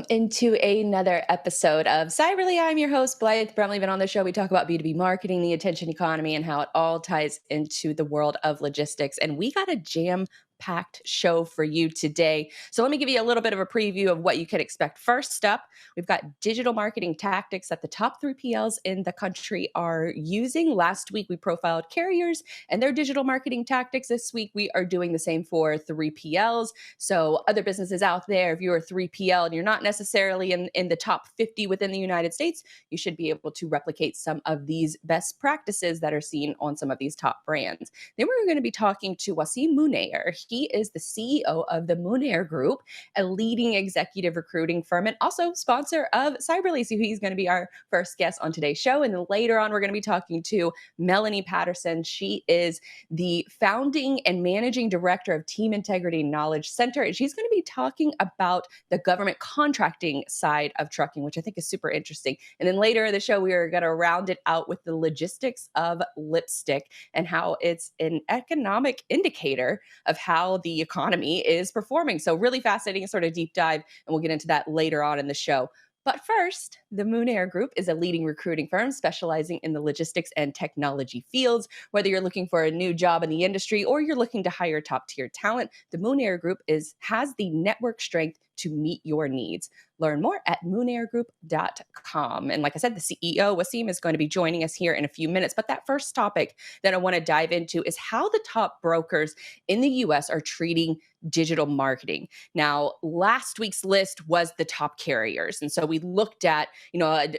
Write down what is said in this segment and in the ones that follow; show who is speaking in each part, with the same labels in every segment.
Speaker 1: into another episode of Cyberly. I'm your host, Blythe Brumley. On the show, we talk about B2B marketing, the attention economy, and how it all ties into the world of logistics. And we got a jam-packed show for you today. So let me give you a little bit of a preview of what you can expect. First up, we've got digital marketing tactics that the top 3PLs in the country are using. Last week, we profiled carriers and their digital marketing tactics. This week, we are doing the same for 3PLs. So other businesses out there, if you're a 3PL and you're not necessarily in the top 50 within the United States, you should be able to replicate some of these best practices that are seen on some of these top brands. Then we're going to be talking to Wasim Munair. He is the CEO of the Munair Group, a leading executive recruiting firm and also sponsor of Cyberly. So he's going to be our first guest on today's show. And then later on, we're going to be talking to Melanie Patterson. She is the founding and managing director of Team Integrity Knowledge Center. And she's going to be talking about the government contracting side of trucking, which I think is super interesting. And then later in the show, we are going to round it out with the logistics of lipstick and how it's an economic indicator of how the economy is performing. So really fascinating sort of deep dive. And we'll get into that later on in the show. But first, the Munair Group is a leading recruiting firm specializing in the logistics and technology fields. Whether you're looking for a new job in the industry or you're looking to hire top-tier talent, the Munair Group has the network strength to meet your needs. Learn more at munairgroup.com. And like I said, the CEO, Wasim, is going to be joining us here in a few minutes. But that first topic that I want to dive into is how the top brokers in the US are treating digital marketing. Now, last week's list was the top carriers. And so we looked at,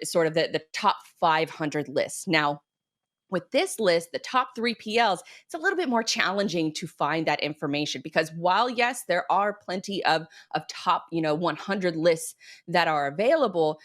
Speaker 1: sort of the top 500 lists. Now, with this list, the top 3PLs, it's a little bit more challenging to find that information because while, yes, there are plenty of top, 100 lists that are available,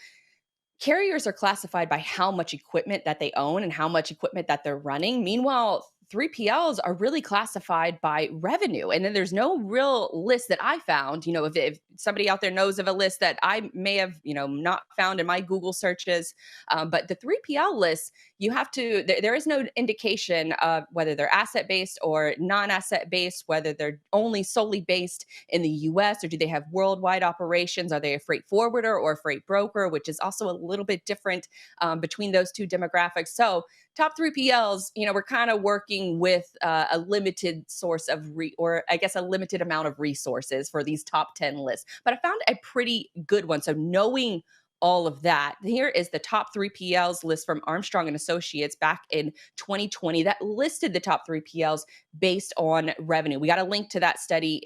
Speaker 1: carriers are classified by how much equipment that they own and how much equipment that they're running. Meanwhile, 3PLs are really classified by revenue. And then there's no real list that I found. If somebody out there knows of a list that I may have, not found in my Google searches, but the 3PL list, you have to, there is no indication of whether they're asset based or non-asset based, whether they're only solely based in the US or do they have worldwide operations? Are they a freight forwarder or a freight broker, which is also a little bit different between those two demographics. So top 3PLs, we're kind of working with a limited source of a limited amount of resources for these top 10 lists. But I found a pretty good one. So knowing all of that, here is the top 3PLs list from Armstrong and Associates back in 2020 that listed the top 3PLs based on revenue. We got a link to that study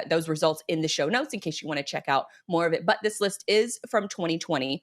Speaker 1: those results in the show notes in case you want to check out more of it. But this list is from 2020.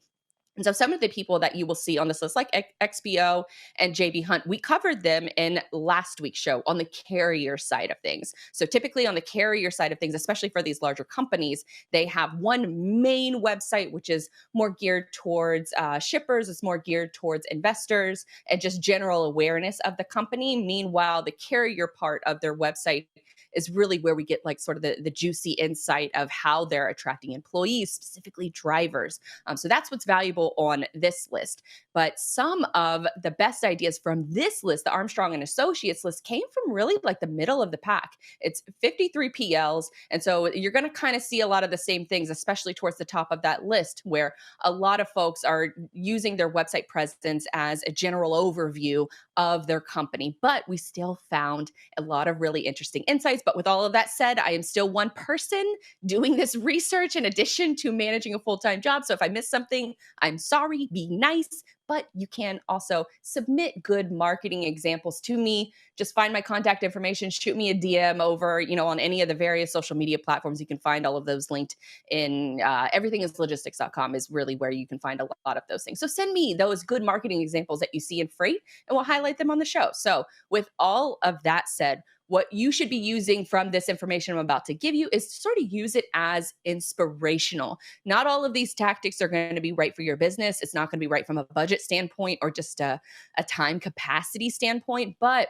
Speaker 1: And so some of the people that you will see on this list, like XPO and JB Hunt, we covered them in last week's show on the carrier side of things. So typically on the carrier side of things, especially for these larger companies, they have one main website, which is more geared towards shippers. It's more geared towards investors and just general awareness of the company. Meanwhile, the carrier part of their website is really where we get like sort of the juicy insight of how they're attracting employees, specifically drivers. So that's what's valuable on this list. But some of the best ideas from this list, the Armstrong and Associates list, came from really like the middle of the pack. It's 53 PLs. And so you're going to kind of see a lot of the same things, especially towards the top of that list, where a lot of folks are using their website presence as a general overview of their company. But we still found a lot of really interesting insights. But with all of that said, I am still one person doing this research in addition to managing a full-time job. So if I missed something, I'm sorry, be nice. But you can also submit good marketing examples to me. Just find my contact information, shoot me a DM over, on any of the various social media platforms. You can find all of thoslinked in everythingislogistics.com is really where you can find a lot of those things. So send me those good marketing examples that you see in freight and we'll highlight them on the show. So with all of that said, what you should be using from this information I'm about to give you is to sort of use it as inspirational. Not all of these tactics are going to be right for your business. It's not going to be right from a budget standpoint or just a time capacity standpoint, but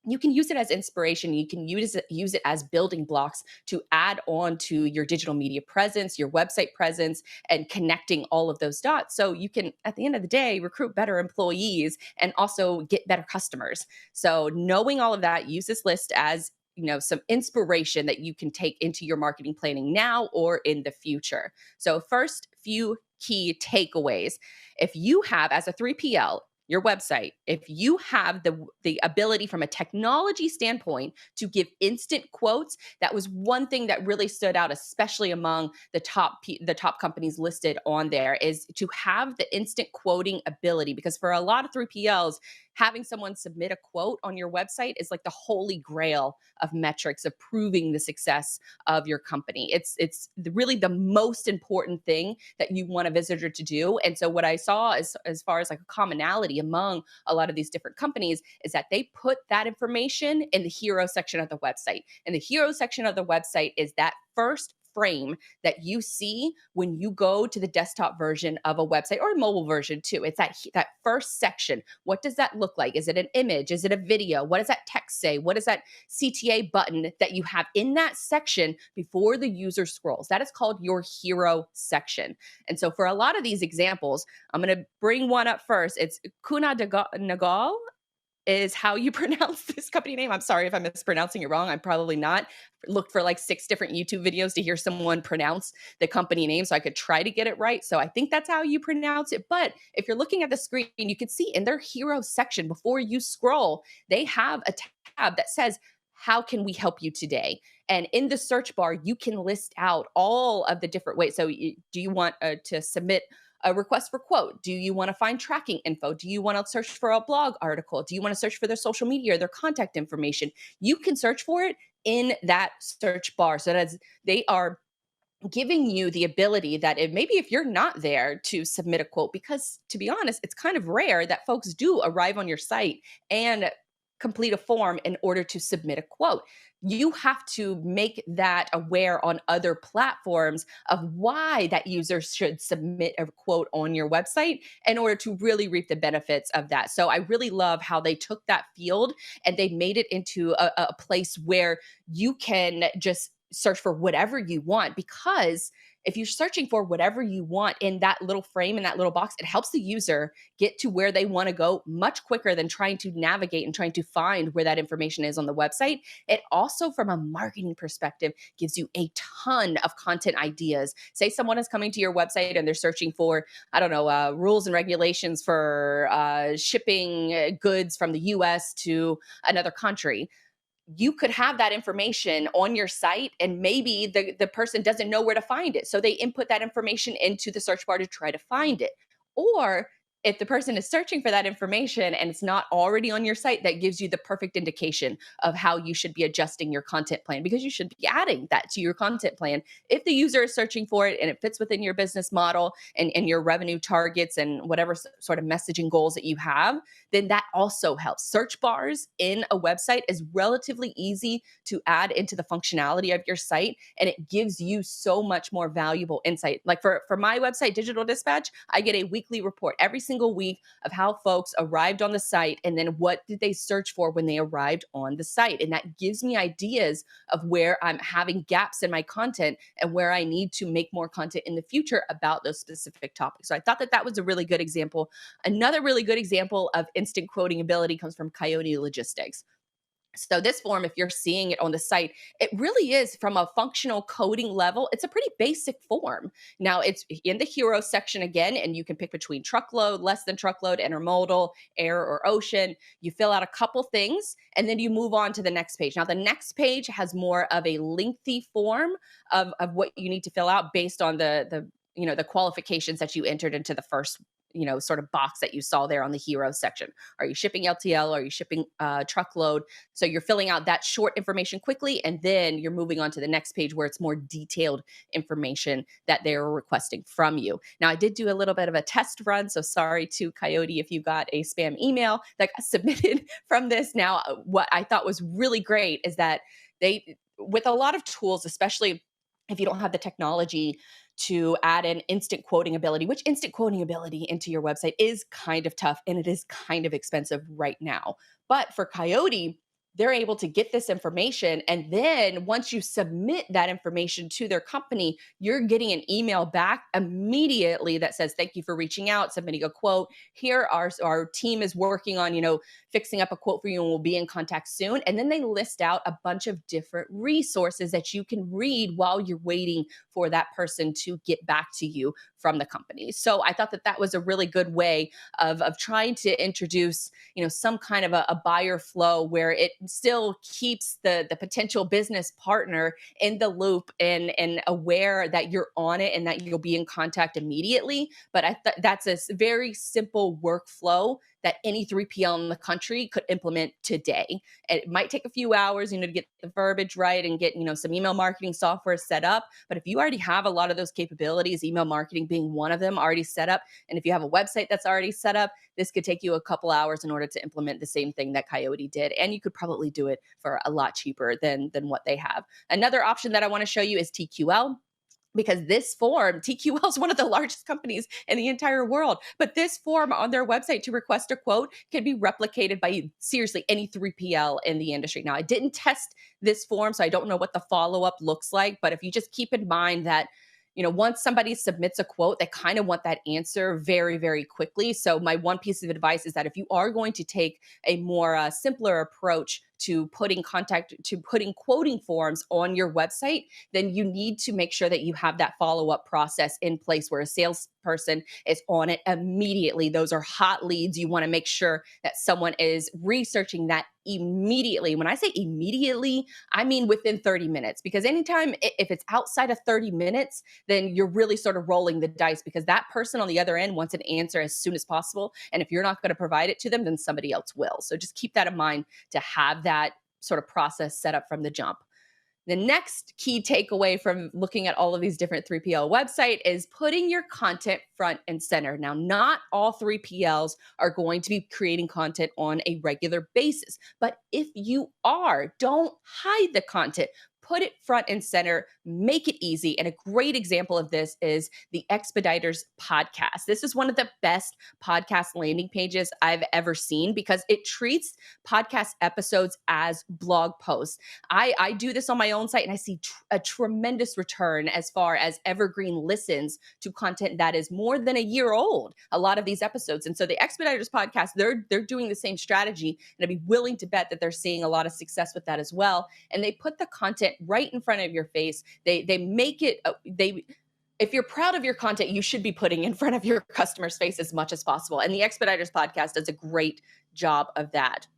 Speaker 1: you can use it as inspiration. You can use it as building blocks to add on to your digital media presence, your website presence, and connecting all of those dots. So you can, at the end of the day, recruit better employees and also get better customers. So knowing all of that, use this list as some inspiration that you can take into your marketing planning now or in the future. So first few key takeaways. If you have, as a 3PL, your website, if you have the ability from a technology standpoint to give instant quotes, that was one thing that really stood out, especially among the top companies listed on there, is to have the instant quoting ability. Because for a lot of 3PLs, having someone submit a quote on your website is like the holy grail of metrics of proving the success of your company. It's really the most important thing that you want a visitor to do. And so what I saw as far as like a commonality among a lot of these different companies is that they put that information in the hero section of the website. And the hero section of the website is that first frame that you see when you go to the desktop version of a website, or a mobile version too. It's that first section. What does that look like? Is it an image? Is it a video? What does that text say? What is that CTA button that you have in that section before the user scrolls? That is called your hero section. And so for a lot of these examples, I'm going to bring one up first. It's Kuna Nagal is how you pronounce this company name. I'm sorry if I'm mispronouncing it wrong. I'm probably not. Looked for like 6 different YouTube videos to hear someone pronounce the company name so I could try to get it right. So I think that's how you pronounce it. But if you're looking at the screen, you can see in their hero section before you scroll, they have a tab that says, "How can we help you today?" And in the search bar, you can list out all of the different ways. So do you want to submit a request for quote? Do you want to find tracking info? Do you want to search for a blog article? Do you want to search for their social media or their contact information? You can search for it in that search bar. So that they are giving you the ability that if you're not there to submit a quote, because to be honest, it's kind of rare that folks do arrive on your site and complete a form in order to submit a quote. You have to make that aware on other platforms of why that user should submit a quote on your website in order to really reap the benefits of that. So I really love how they took that field and they made it into a place where you can just search for whatever you want, because if you're searching for whatever you want in that little frame, in that little box, it helps the user get to where they want to go much quicker than trying to navigate and trying to find where that information is on the website. It also, from a marketing perspective, gives you a ton of content ideas. Say someone is coming to your website and they're searching for, I don't know, rules and regulations for shipping goods from the US to another country. You could have that information on your site and maybe the person doesn't know where to find it. So they input that information into the search bar to try to find it. Or if the person is searching for that information and it's not already on your site, that gives you the perfect indication of how you should be adjusting your content plan, because you should be adding that to your content plan. If the user is searching for it and it fits within your business model and your revenue targets and whatever sort of messaging goals that you have, then that also helps. Search bars in a website is relatively easy to add into the functionality of your site, and it gives you so much more valuable insight. Like for my website, Digital Dispatch, I get a weekly report every single week of how folks arrived on the site and then what did they search for when they arrived on the site. And that gives me ideas of where I'm having gaps in my content and where I need to make more content in the future about those specific topics. So I thought that that was a really good example. Another really good example of instant quoting ability comes from Coyote Logistics. So this form, if you're seeing it on the site, it really is, from a functional coding level, it's a pretty basic form. Now it's in the hero section again, and you can pick between truckload, less than truckload, intermodal, air, or ocean. You fill out a couple things and then you move on to the next page. Now the next page has more of a lengthy form of what you need to fill out based on the qualifications that you entered into the first sort of box that you saw there on the hero section. Are you shipping LTL? Are you shipping truckload? So you're filling out that short information quickly, and then you're moving on to the next page where it's more detailed information that they're requesting from you. Now, I did do a little bit of a test run, so sorry to Coyote if you got a spam email that got submitted from this. Now, what I thought was really great is that with a lot of tools, especially if you don't have the technology to add in instant quoting ability, which instant quoting ability into your website is kind of tough and it is kind of expensive right now. But for Coyote, they're able to get this information. And then once you submit that information to their company, you're getting an email back immediately that says, thank you for reaching out, submitting a quote. Here, our team is working on, fixing up a quote for you and we'll be in contact soon. And then they list out a bunch of different resources that you can read while you're waiting for that person to get back to you from the company. So I thought that that was a really good way of trying to introduce, some kind of a buyer flow where it still keeps the potential business partner in the loop and aware that you're on it and that you'll be in contact immediately. But that's a very simple workflow that any 3PL in the country could implement today. And it might take a few hours, to get the verbiage right and get, some email marketing software set up. But if you already have a lot of those capabilities, email marketing being one of them already set up, and if you have a website that's already set up, this could take you a couple hours in order to implement the same thing that Coyote did. And you could probably do it for a lot cheaper than what they have. Another option that I want to show you is TQL, because this form, TQL is one of the largest companies in the entire world, but this form on their website to request a quote can be replicated by seriously any 3PL in the industry. Now, I didn't test this form, so I don't know what the follow-up looks like, but if you just keep in mind that once somebody submits a quote, they kind of want that answer very, very quickly. So my one piece of advice is that if you are going to take a more simpler approach to putting quoting forms on your website, then you need to make sure that you have that follow-up process in place where a salesperson is on it immediately. Those are hot leads. You want to make sure that someone is researching that immediately. When I say immediately, I mean within 30 minutes, because anytime if it's outside of 30 minutes, then you're really sort of rolling the dice, because that person on the other end wants an answer as soon as possible. And if you're not going to provide it to them, then somebody else will. So just keep that in mind to have that sort of process set up from the jump. The next key takeaway from looking at all of these different 3PL websites is putting your content front and center. Now, not all 3PLs are going to be creating content on a regular basis, but if you are, don't hide the content. Put it front and center, make it easy. And a great example of this is the Expeditors podcast. This is one of the best podcast landing pages I've ever seen, because it treats podcast episodes as blog posts. I do this on my own site, and I see a tremendous return as far as evergreen listens to content that is more than a year old, a lot of these episodes. And so the Expeditors podcast, they're doing the same strategy, and I'd be willing to bet that they're seeing a lot of success with that as well. And they put the content right in front of your face. They make it, if you're proud of your content, you should be putting in front of your customer's face as much as possible. And the Expeditors podcast does a great job of that.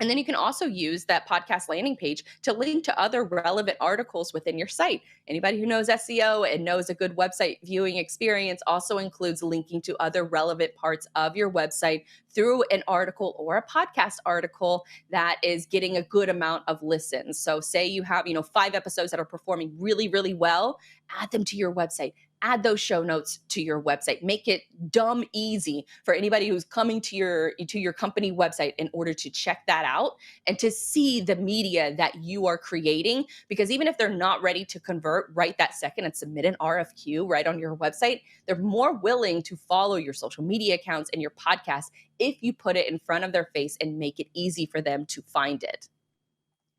Speaker 1: And then you can also use that podcast landing page to link to other relevant articles within your site. Anybody who knows SEO and knows a good website viewing experience also includes linking to other relevant parts of your website through an article or a podcast article that is getting a good amount of listens. So say you have, 5 episodes that are performing really, really well, add them to your website. Add those show notes to your website. Make it dumb easy for anybody who's coming to your company website in order to check that out and to see the media that you are creating. Because even if they're not ready to convert right that second and submit an RFQ right on your website, they're more willing to follow your social media accounts and your podcast if you put it in front of their face and make it easy for them to find it.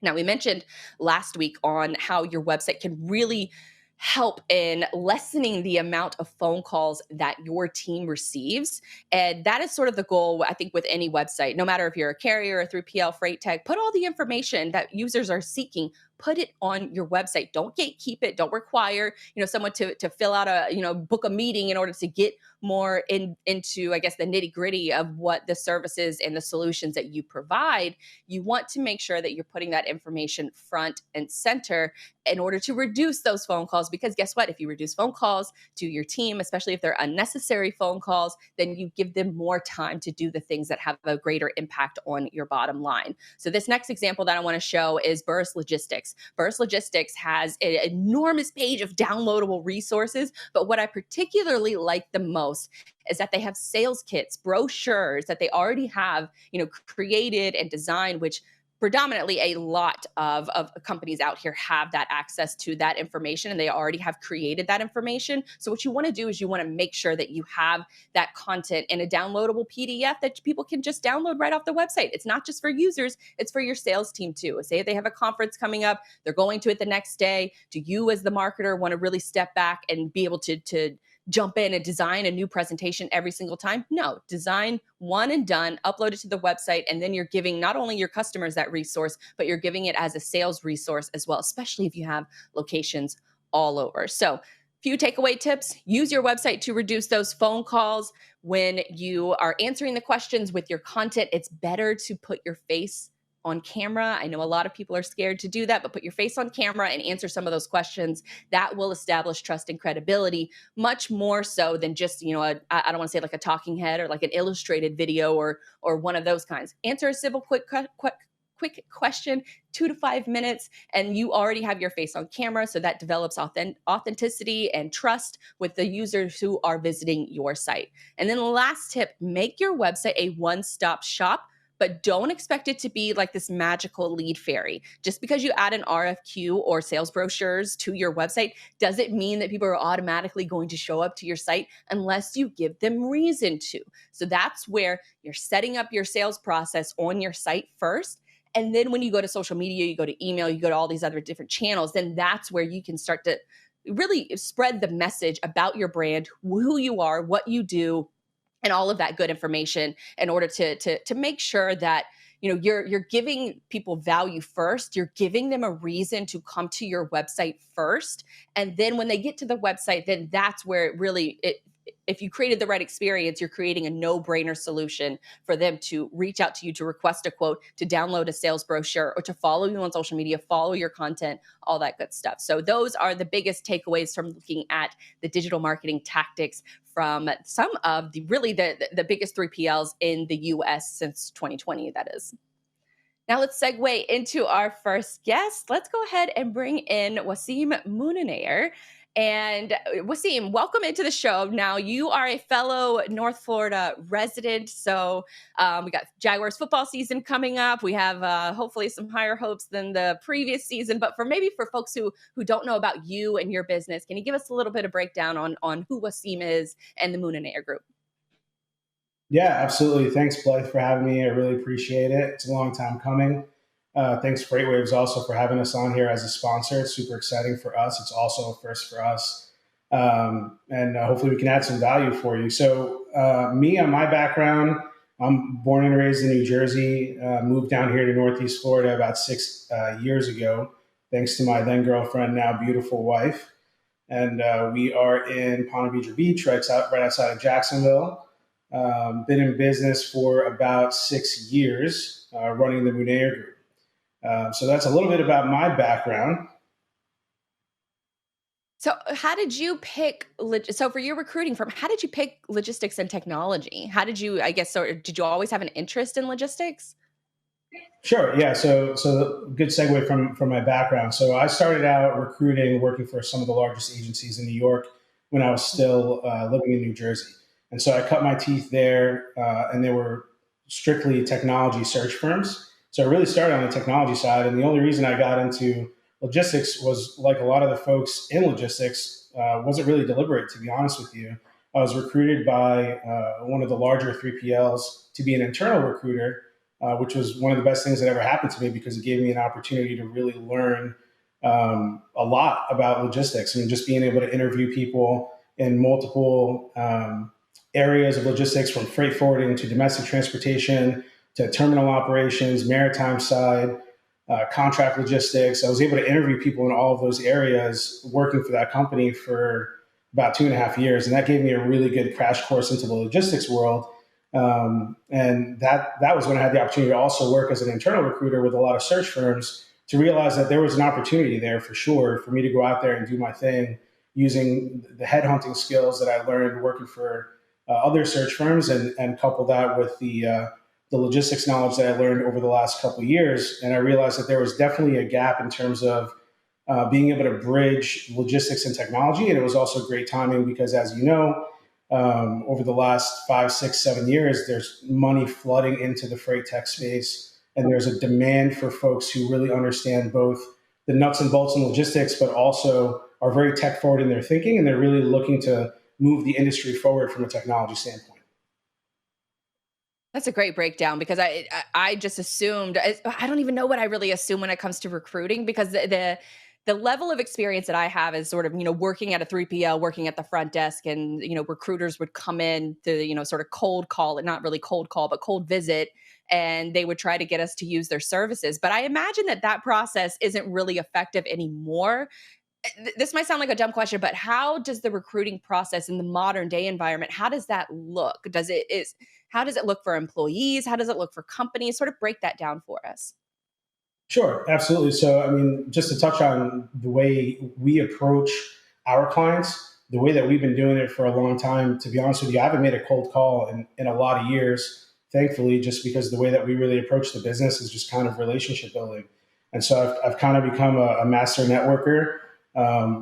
Speaker 1: Now, we mentioned last week on how your website can really help in lessening the amount of phone calls that your team receives. And that is sort of the goal, I think, with any website. No matter if you're a carrier, a 3PL, freight tech, put all the information that users are seeking, put it on your website. Don't gatekeep it. Don't require, someone to fill out book a meeting in order to get more into, I guess, the nitty gritty of what the services and the solutions that you provide. You want to make sure that you're putting that information front and center in order to reduce those phone calls. Because guess what? If you reduce phone calls to your team, especially if they're unnecessary phone calls, then you give them more time to do the things that have a greater impact on your bottom line. So this next example that I want to show is Burris Logistics. Burris Logistics has an enormous page of downloadable resources, but what I particularly like the most is that they have sales kits, brochures that they already have, created and designed, which predominantly a lot of companies out here have that access to that information, and they already have created that information. So what you want to do is you want to make sure that you have that content in a downloadable PDF that people can just download right off the website. It's not just for users, it's for your sales team too. Say if they have a conference coming up, they're going to it the next day. Do you as the marketer want to really step back and be able to jump in and design a new presentation every single time? No, design one and done, upload it to the website, and then you're giving not only your customers that resource, but you're giving it as a sales resource as well, especially if you have locations all over. So, few takeaway tips: use your website to reduce those phone calls. When you are answering the questions with your content, it's better to put your face on camera. I know a lot of people are scared to do that, but put your face on camera and answer some of those questions. That will establish trust and credibility much more so than just, I don't want to say like a talking head or like an illustrated video or one of those kinds. Answer a simple, quick question, 2 to 5 minutes, and you already have your face on camera. So that develops authenticity and trust with the users who are visiting your site. And then the last tip: make your website a one-stop shop, but don't expect it to be like this magical lead fairy. Just because you add an RFQ or sales brochures to your website doesn't mean that people are automatically going to show up to your site unless you give them reason to. So that's where you're setting up your sales process on your site first. And then when you go to social media, you go to email, you go to all these other different channels, then that's where you can start to really spread the message about your brand, who you are, what you do, and all of that good information in order to make sure that you're giving people value first. You're giving them a reason to come to your website first, and then when they get to the website, then that's where if you created the right experience, you're creating a no-brainer solution for them to reach out to you, to request a quote, to download a sales brochure, or to follow you on social media, follow your content, all that good stuff. So those are the biggest takeaways from looking at the digital marketing tactics from some of the biggest 3PLs in the US since 2020, that is. Now let's segue into our first guest. Let's go ahead and bring in Wasim Munanair. And Wasim, welcome into the show. Now, you are a fellow North Florida resident. So we got Jaguars football season coming up. We have hopefully some higher hopes than the previous season. But for folks who don't know about you and your business, can you give us a little bit of breakdown on who Wasim is and the Munanair Group?
Speaker 2: Yeah, absolutely. Thanks, Blythe, for having me. I really appreciate it. It's a long time coming. Thanks, Freightwaves, also for having us on here as a sponsor. It's super exciting for us. It's also a first for us. And hopefully we can add some value for you. So me, on my background, I'm born and raised in New Jersey, moved down here to Northeast Florida about 6 years ago, thanks to my then girlfriend, now beautiful wife. And we are in Ponte Vedra Beach, right outside of Jacksonville. Been in business for about 6 years, running the Munanair Group. So that's a little bit about my background.
Speaker 1: So how did you pick, so for your recruiting firm, how did you pick logistics and technology? How did you, I guess, so did you always have an interest in logistics?
Speaker 2: Sure, yeah. So good segue from my background. So I started out recruiting, working for some of the largest agencies in New York when I was still living in New Jersey. And so I cut my teeth there, and they were strictly technology search firms. So I really started on the technology side. And the only reason I got into logistics was, like a lot of the folks in logistics, wasn't really deliberate, to be honest with you. I was recruited by one of the larger 3PLs to be an internal recruiter, which was one of the best things that ever happened to me because it gave me an opportunity to really learn a lot about logistics. And just being able to interview people in multiple areas of logistics, from freight forwarding to domestic transportation to terminal operations, maritime side, contract logistics. I was able to interview people in all of those areas working for that company for about 2.5 years. And that gave me a really good crash course into the logistics world. And that was when I had the opportunity to also work as an internal recruiter with a lot of search firms, to realize that there was an opportunity there for sure for me to go out there and do my thing using the headhunting skills that I learned working for other search firms, and couple that with the logistics knowledge that I learned over the last couple of years. And I realized that there was definitely a gap in terms of being able to bridge logistics and technology. And it was also great timing because, as you know, over the last 5, 6, 7 years, there's money flooding into the freight tech space. and there's a demand for folks who really understand both the nuts and bolts and logistics, but also are very tech forward in their thinking, and they're really looking to move the industry forward from a technology standpoint.
Speaker 1: That's a great breakdown because I just assumed I don't even know what I really assume when it comes to recruiting because the level of experience that I have is sort of working at a 3PL, working at the front desk, and recruiters would come in to sort of cold call, not really cold call, but cold visit, and they would try to get us to use their services. But I imagine that process isn't really effective anymore. This might sound like a dumb question, but how does the recruiting process in the modern day environment, how does that look? How does it look for employees? How does it look for companies? Sort of break that down for us.
Speaker 2: Sure, absolutely. So, I mean, just to touch on the way we approach our clients, the way that we've been doing it for a long time, to be honest with you, I haven't made a cold call in a lot of years, thankfully, just because the way that we really approach the business is just kind of relationship building. And so I've kind of become a master networker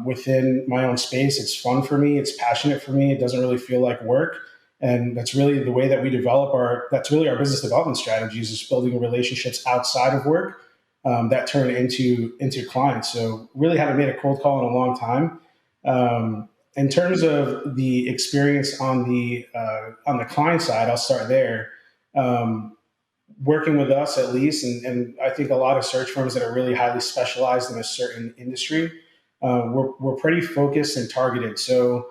Speaker 2: within my own space. It's fun for me, it's passionate for me, it doesn't really feel like work. And that's really the way that we develop that's really our business development strategies is building relationships outside of work that turn into clients. So really haven't made a cold call in a long time. In terms of the experience on the client side, I'll start there. Working with us at least, and I think a lot of search firms that are really highly specialized in a certain industry, we're pretty focused and targeted. So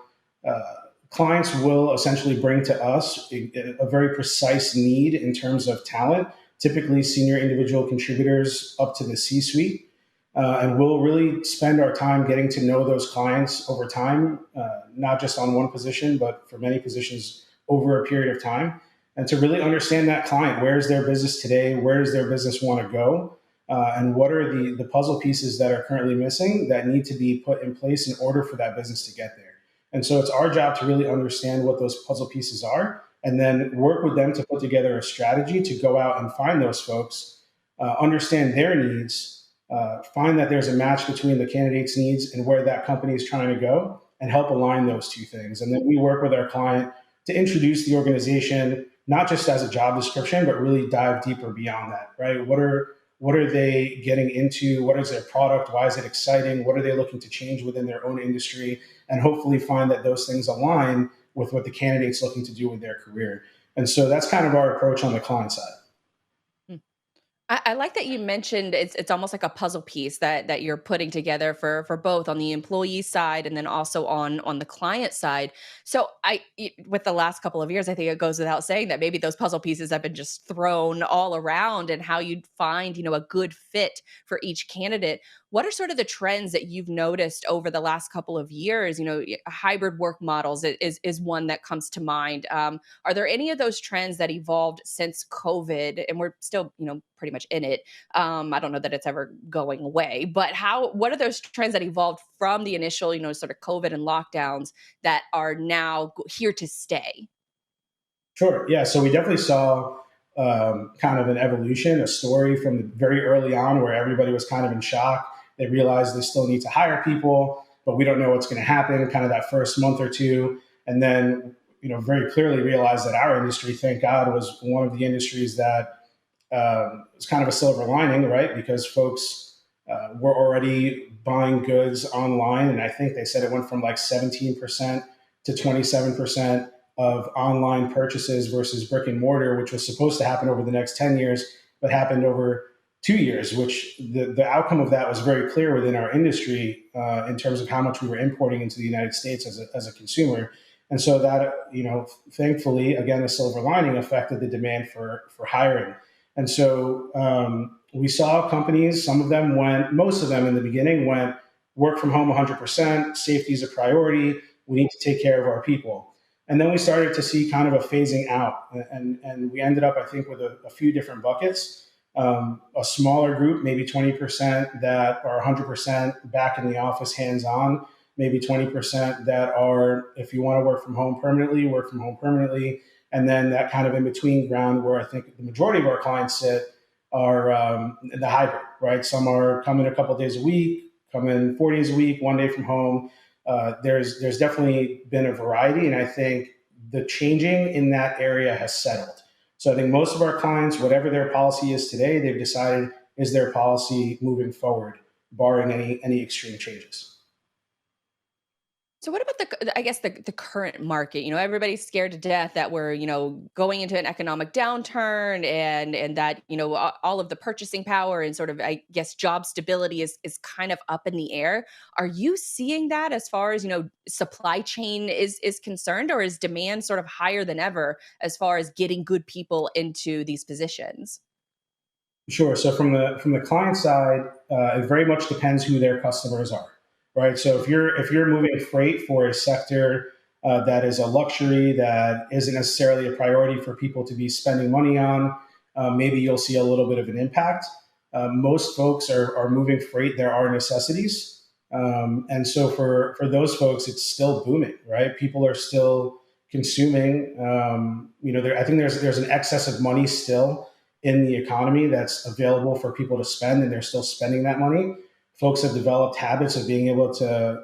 Speaker 2: clients will essentially bring to us a very precise need in terms of talent, typically senior individual contributors up to the C-suite. And we'll really spend our time getting to know those clients over time, not just on one position, but for many positions over a period of time. And to really understand that client, where is their business today? Where does their business want to go? And what are the puzzle pieces that are currently missing that need to be put in place in order for that business to get there? And so it's our job to really understand what those puzzle pieces are and then work with them to put together a strategy to go out and find those folks, understand their needs, find that there's a match between the candidate's needs and where that company is trying to go, and help align those two things. And then we work with our client to introduce the organization, not just as a job description, but really dive deeper beyond that, right? What are they getting into? What is their product? Why is it exciting? What are they looking to change within their own industry? And hopefully find that those things align with what the candidate's looking to do with their career. And so that's kind of our approach on the client side.
Speaker 1: I like that you mentioned it's almost like a puzzle piece that you're putting together for both on the employee side and then also on the client side. So with the last couple of years, I think it goes without saying that maybe those puzzle pieces have been just thrown all around and how you'd find a good fit for each candidate. What are sort of the trends that you've noticed over the last couple of years? Hybrid work models is one that comes to mind. Are there any of those trends that evolved since COVID? And we're still, pretty much in it. I don't know that it's ever going away, but what are those trends that evolved from the initial, sort of COVID and lockdowns that are now here to stay?
Speaker 2: Sure. Yeah. So we definitely saw kind of an evolution, a story from the very early on where everybody was kind of in shock. They realized they still need to hire people, but we don't know what's going to happen kind of that first month or two. And then, very clearly realized that our industry, thank God, was one of the industries that was kind of a silver lining, right? Because folks were already buying goods online. And I think they said it went from like 17% to 27% of online purchases versus brick and mortar, which was supposed to happen over the next 10 years, but happened over 2 years, which the outcome of that was very clear within our industry in terms of how much we were importing into the United States as a consumer. And so that, thankfully, again, a silver lining affected the demand for hiring. And so we saw companies, most of them in the beginning went work from home 100%, safety is a priority, we need to take care of our people. And then we started to see kind of a phasing out. And we ended up, I think, with a few different buckets. A smaller group, maybe 20% that are 100% back in the office, hands-on, maybe 20% that are, if you want to work from home permanently, work from home permanently. And then that kind of in-between ground where I think the majority of our clients sit are the hybrid, right? Some are coming a couple of days a week, come in 4 days a week, 1 day from home. There's definitely been a variety, and I think the changing in that area has settled. So I think most of our clients, whatever their policy is today, they've decided is their policy moving forward, barring any extreme changes.
Speaker 1: So what about I guess the current market? Everybody's scared to death that we're, going into an economic downturn, and that, all of the purchasing power and sort of, I guess, job stability is kind of up in the air. Are you seeing that as far as, supply chain is concerned, or is demand sort of higher than ever as far as getting good people into these positions?
Speaker 2: Sure. So from the client side, it very much depends who their customers are, right? So if you're moving freight for a sector that is a luxury that isn't necessarily a priority for people to be spending money on, maybe you'll see a little bit of an impact. Most folks are moving freight. There are necessities, and so for those folks, it's still booming, right? People are still consuming. I think there's an excess of money still in the economy that's available for people to spend, and they're still spending that money. Folks have developed habits of being able to,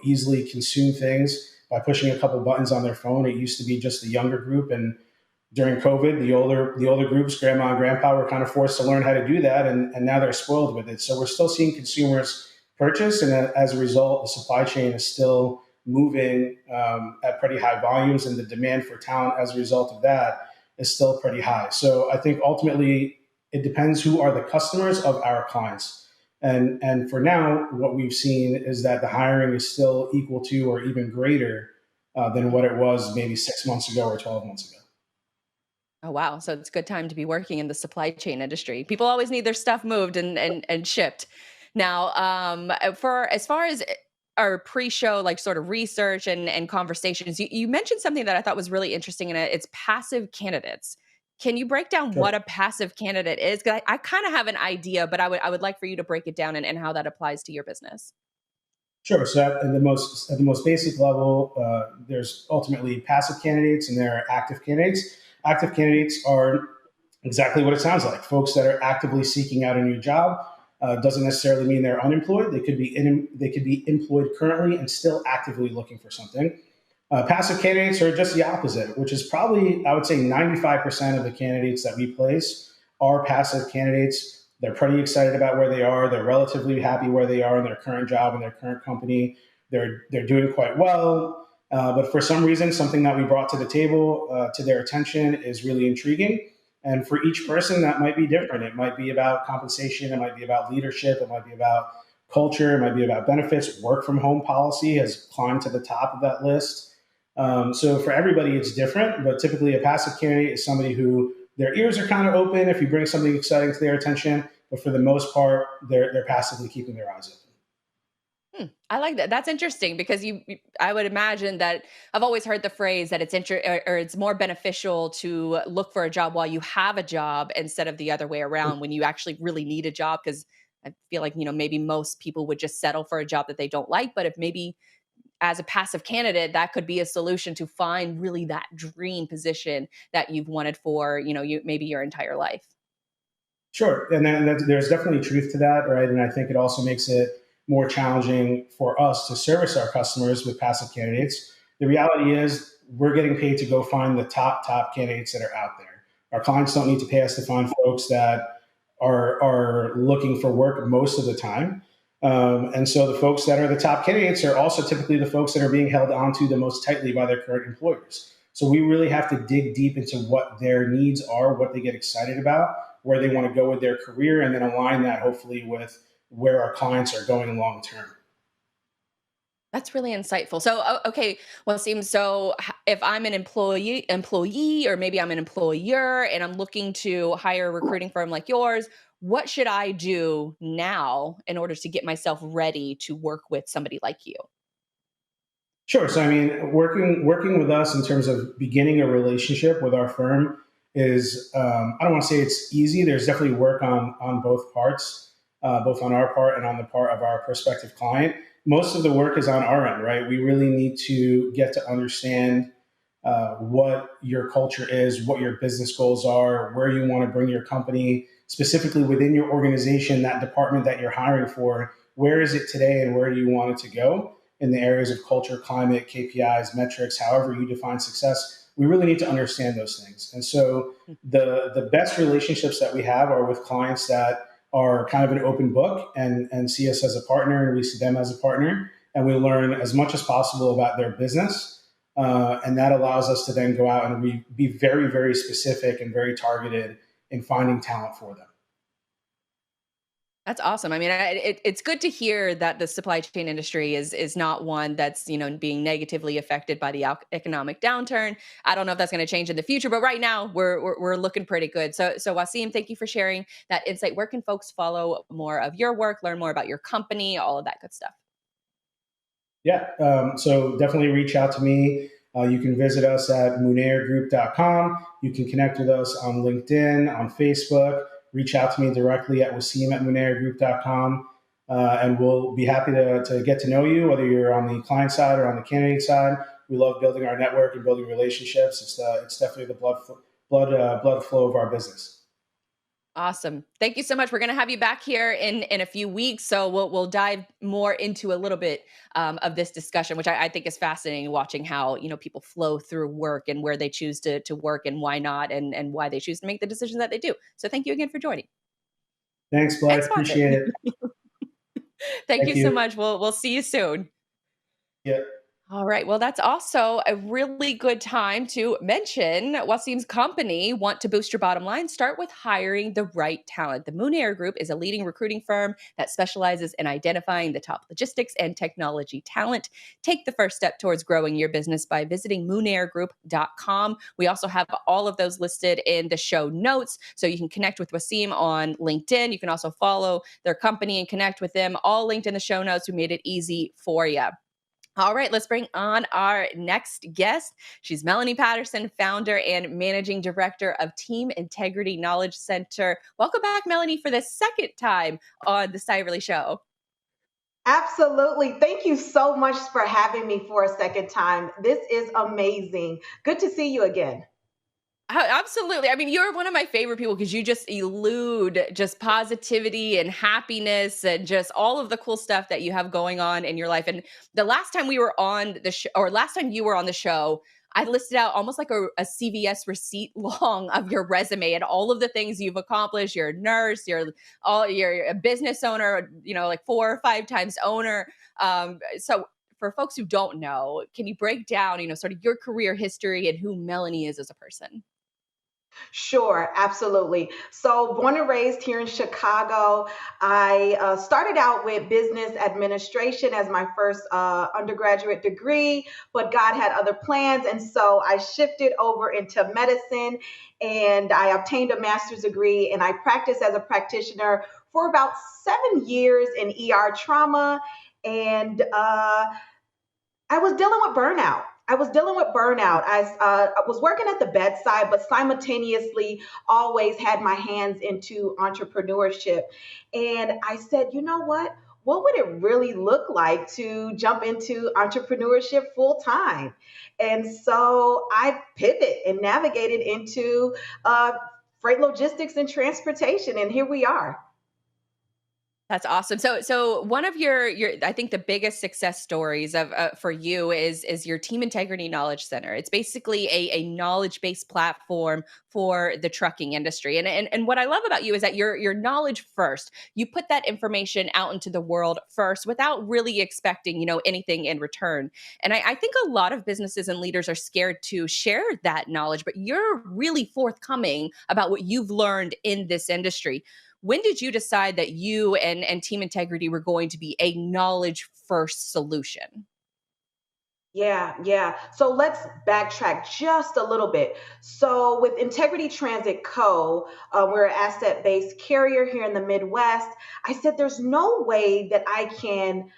Speaker 2: easily consume things by pushing a couple buttons on their phone. It used to be just the younger group, and during COVID, the older groups, grandma and grandpa, were kind of forced to learn how to do that, and now they're spoiled with it. So we're still seeing consumers purchase, and as a result, the supply chain is still moving at pretty high volumes, and the demand for talent as a result of that is still pretty high. So I think ultimately it depends who are the customers of our clients. And for now, what we've seen is that the hiring is still equal to or even greater than what it was maybe 6 months ago or 12 months ago.
Speaker 1: Oh, wow. So it's a good time to be working in the supply chain industry. People always need their stuff moved and shipped. Now, for as far as our pre-show, like sort of research and conversations, you mentioned something that I thought was really interesting, and it's passive candidates. Can you break down
Speaker 2: Sure.
Speaker 1: what a passive candidate is? 'Cause I kind of have an idea, but I would like for you to break it down and how that applies to your business.
Speaker 2: Sure. So at the most basic level, there's ultimately passive candidates and there are active candidates. Active candidates are exactly what it sounds like. Folks that are actively seeking out a new job. Doesn't necessarily mean they're unemployed. They could be employed currently and still actively looking for something. Passive candidates are just the opposite, which is probably, I would say, 95% of the candidates that we place are passive candidates. They're pretty excited about where they are. They're relatively happy where they are in their current job and their current company. They're doing quite well. But for some reason, something that we brought to the table to their attention is really intriguing. And for each person, that might be different. It might be about compensation. It might be about leadership. It might be about culture. It might be about benefits. Work from home policy has climbed to the top of that list. So for everybody, it's different. But typically, a passive candidate is somebody who their ears are kind of open if you bring something exciting to their attention. But for the most part, they're passively keeping their eyes open.
Speaker 1: I like that. That's interesting because I would imagine that I've always heard the phrase that or it's more beneficial to look for a job while you have a job instead of the other way around when you actually really need a job. Because I feel like, maybe most people would just settle for a job that they don't like. But if maybe as a passive candidate, that could be a solution to find really that dream position that you've wanted for, maybe your entire life.
Speaker 2: Sure, and then there's definitely truth to that, right? And I think it also makes it more challenging for us to service our customers with passive candidates. The reality is, we're getting paid to go find the top candidates that are out there. Our clients don't need to pay us to find folks that are looking for work most of the time. And so the folks that are the top candidates are also typically the folks that are being held onto the most tightly by their current employers. So we really have to dig deep into what their needs are, what they get excited about, where they want to go with their career, and then align that hopefully with where our clients are going long term.
Speaker 1: That's really insightful. So, okay, well, it seems so. If I'm an employee, or maybe I'm an employer, and I'm looking to hire a recruiting firm like yours, what should I do now in order to get myself ready to work with somebody like you?
Speaker 2: Sure. So I mean, working with us in terms of beginning a relationship with our firm is, I don't want to say it's easy. There's definitely work on both parts, both on our part and on the part of our prospective client. Most of the work is on our end, right? We really need to get to understand what your culture is, what your business goals are, where you want to bring your company, specifically within your organization, that department that you're hiring for. Where is it today, and where do you want it to go in the areas of culture, climate, KPIs, metrics, however you define success? we really need to understand those things. And so the best relationships that we have are with clients that are kind of an open book and see us as a partner, and we see them as a partner, and we learn as much as possible about their business. And that allows us to then go out and be very, very specific and very targeted in finding talent for them.
Speaker 1: That's awesome. I mean, it's good to hear that the supply chain industry is not one that's being negatively affected by the economic downturn. I don't know if that's going to change in the future, but right now we're looking pretty good. So Wasim, thank you for sharing that insight. Where can folks follow more of your work, learn more about your company, all of that good stuff?
Speaker 2: Yeah, so definitely reach out to me. You can visit us at munairgroup.com. You can connect with us on LinkedIn, on Facebook. Reach out to me directly at wasim at munairgroup.com. And we'll be happy to get to know you, whether you're on the client side or on the candidate side. We love building our network and building relationships. It's definitely the blood flow of our business.
Speaker 1: Awesome. Thank you so much. We're going to have you back here in a few weeks, so we'll dive more into a little bit of this discussion, which I think is fascinating. Watching how people flow through work and where they choose to work and why not, and why they choose to make the decisions that they do. So thank you again for joining.
Speaker 2: Thanks,
Speaker 1: And
Speaker 2: Blythe.
Speaker 1: sponsor.
Speaker 2: Appreciate it.
Speaker 1: Thank
Speaker 2: Thank
Speaker 1: you so
Speaker 2: you.
Speaker 1: much. We'll see you soon.
Speaker 2: Yeah.
Speaker 1: All right. Well, that's also a really good time to mention Wasim's company. Want to boost your bottom line? Start with hiring the right talent. The Moon Air Group is a leading recruiting firm that specializes in identifying the top logistics and technology talent. Take the first step towards growing your business by visiting moonairgroup.com. We also have all of those listed in the show notes, so you can connect with Wasim on LinkedIn. You can also follow their company and connect with them, all linked in the show notes. We made it easy for you. All right, let's bring on our next guest. She's Melanie Patterson, founder and managing director of Team Integrity Knowledge Center. Welcome back, Melanie, for the second time on the Cyberly Show.
Speaker 3: Absolutely. Thank you so much for having me for a second time. This is amazing. Good to see you again.
Speaker 1: Absolutely. I mean, you're one of my favorite people because you just elude just positivity and happiness and just all of the cool stuff that you have going on in your life. And the last time we were on the show, or last time you were on the show, I listed out almost like a CVS receipt long of your resume and all of the things you've accomplished. You're a nurse, you're a business owner, like 4 or 5 times owner. So for folks who don't know, can you break down, sort of your career history and who Melanie is as a person?
Speaker 3: Sure, absolutely. So, born and raised here in Chicago, I started out with business administration as my first undergraduate degree, but God had other plans. And so I shifted over into medicine and I obtained a master's degree and I practiced as a practitioner for about 7 years in ER trauma. And I was dealing with burnout. I was working at the bedside, but simultaneously always had my hands into entrepreneurship. And I said, you know what? What would it really look like to jump into entrepreneurship full time? And so I pivot and navigated into freight logistics and transportation. And here we are.
Speaker 1: That's awesome. So one of your I think the biggest success stories of for you is your Team Integrity Knowledge Center. It's basically a knowledge based platform for the trucking industry. And what I love about you is that you're knowledge first. You put that information out into the world first without really expecting anything in return. And I think a lot of businesses and leaders are scared to share that knowledge, but you're really forthcoming about what you've learned in this industry. When did you decide that you and Team Integrity were going to be a knowledge first solution?
Speaker 3: Yeah. So let's backtrack just a little bit. So with Integrity Transit Co., we're an asset-based carrier here in the Midwest. I said there's no way that I can